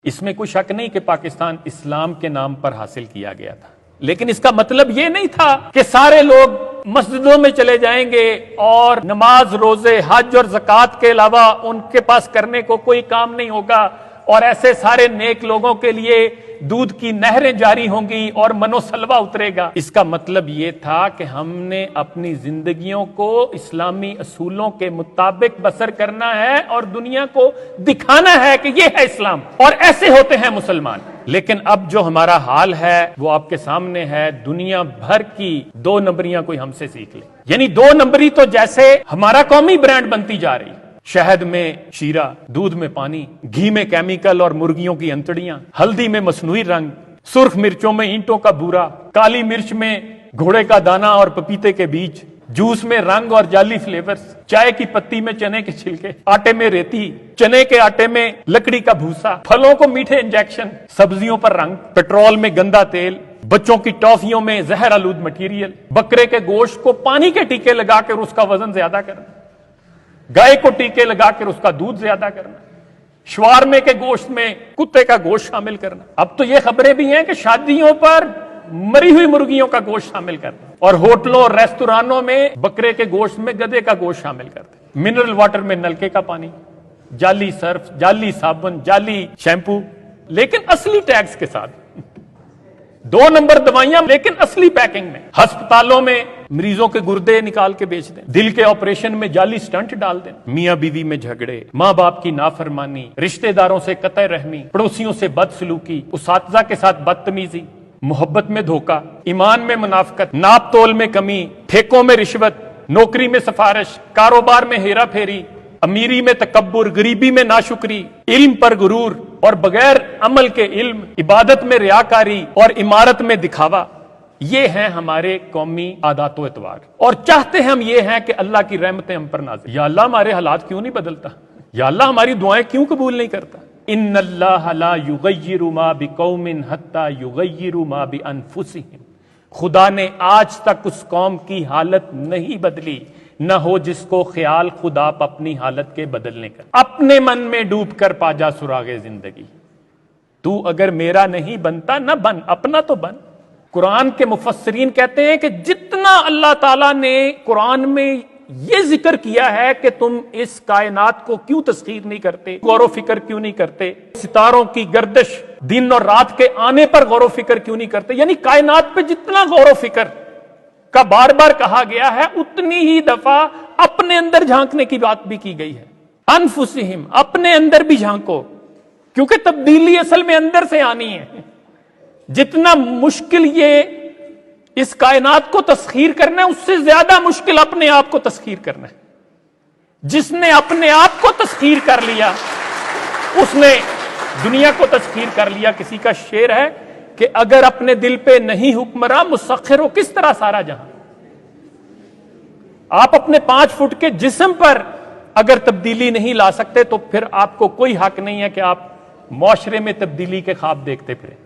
इसमें कोई शक नहीं कि पाकिस्तान इस्लाम के नाम पर हासिल किया गया था, लेकिन इसका मतलब यह नहीं था कि सारे लोग मस्जिदों में चले जाएंगे और नमाज, रोजे, हज और ज़कात के अलावा उनके पास करने को कोई काम नहीं होगा और ऐसे सारे नेक लोगों के लिए दूध की नहरें जारी होंगी और मनोसलवा उतरेगा। इसका मतलब यह था कि हमने अपनी जिंदगियों को इस्लामी असूलों के मुताबिक बसर करना है और दुनिया को दिखाना है कि यह है इस्लाम और ऐसे होते हैं मुसलमान। लेकिन अब जो हमारा हाल है वो आपके सामने है। दुनिया भर की 2 नंबरियां कोई हमसे सीख ले, यानी 2 नंबरी तो जैसे हमारा कौमी ब्रांड बनती जा रही। शहद में शीरा, दूध में पानी, घी में केमिकल और मुर्गियों की अंतड़ियां, हल्दी में मसनूई रंग, सुर्ख मिर्चों में ईंटों का बूरा, काली मिर्च में घोड़े का दाना और पपीते के बीज, जूस में रंग और जाली फ्लेवर्स, चाय की पत्ती में चने के छिलके, आटे में रेती, चने के आटे में लकड़ी का भूसा, फलों को मीठे इंजेक्शन, सब्जियों पर रंग, पेट्रोल में गंदा तेल, बच्चों की टॉफियों में जहर आलूद मटीरियल, बकरे के गोश्त को पानी के टीके लगाकर उसका वजन ज्यादा करना, गाय को टीके लगाकर उसका दूध ज्यादा करना, शवारमे के गोश्त में कुत्ते का गोश्त शामिल करना। अब तो ये खबरें भी हैं कि शादियों पर मरी हुई मुर्गियों का गोश्त शामिल करना और होटलों और रेस्तुरानों में बकरे के गोश्त में गधे का गोश्त शामिल करते, मिनरल वाटर में नलके का पानी, जाली सर्फ, जाली साबुन, जाली शैम्पू, लेकिन असली टैक्स के साथ। 2 नंबर दवाइयां लेकिन असली पैकिंग में। अस्पतालों में मरीजों के गुर्दे निकाल के बेच दें, दिल के ऑपरेशन में जाली स्टंट डाल दें, मियां बीवी में झगड़े, मां बाप की नाफरमानी, रिश्तेदारों से कतई रहमी, पड़ोसियों से बदसलूकी, उसातिज़ा के साथ बदतमीजी, मोहब्बत में धोखा, ईमान में मुनाफकत, नाप तोल में कमी, ठेकों में रिश्वत, नौकरी में सिफारिश, कारोबार में हेरा फेरी, अमीरी में तकब्बुर, गरीबी में नाशुक्री, इल्म पर गुरूर और बगैर अमल के इल्म, इबादत में रियाकारी और इमारत में दिखावा। ये हैं हमारे कौमी आदात व एतवार। और चाहते हम ये हैं कि अल्लाह की रहमतें हम पर नाज़िल। या अल्लाह हमारे हालात क्यों नहीं बदलता? या अल्लाह हमारी दुआएं क्यों कबूल नहीं करता? इन्नल्लाह ला युगय्यिरु मा बिकौमिन हत्ता युगय्यिरु मा बिअनफुसिहिम। खुदा ने आज तक उस कौम की हालत नहीं बदली न हो जिसको ख्याल खुदा अपनी हालत के बदलने का। अपने मन में डूब कर पाजा सुरागे जिंदगी। तू अगर मेरा नहीं बनता न बन, अपना तो बन। कुरान के मुफस्सिरीन कहते हैं कि जितना अल्लाह ताला ने कुरान में यह जिक्र किया है कि तुम इस कायनात को क्यों तस्खीर नहीं करते, गौर फिक्र क्यों नहीं करते, सितारों की गर्दिश, दिन और रात के आने पर गौर फिक्र क्यों नहीं करते, यानी कायनात पे जितना गौर फिक्र का बार बार कहा गया है उतनी ही दफा अपने अंदर झांकने की बात भी की गई है। अनफुसिहिम, अपने अंदर भी झांको, क्योंकि तब्दीली असल में अंदर से आनी है। जितना मुश्किल ये इस कायनात को तस्खीर करना है, उससे ज्यादा मुश्किल अपने आप को तस्खीर करना है। जिसने अपने आप को तस्खीर कर लिया उसने दुनिया को तस्खीर कर लिया। किसी का शेर है कि अगर अपने दिल पे नहीं हुक्मरां, मुसख्खिर हो किस तरह सारा जहां। आप अपने 5 फुट के जिस्म पर अगर तब्दीली नहीं ला सकते तो फिर आपको कोई हक नहीं है कि आप मुआशरे में तब्दीली के ख्वाब देखते फिरें।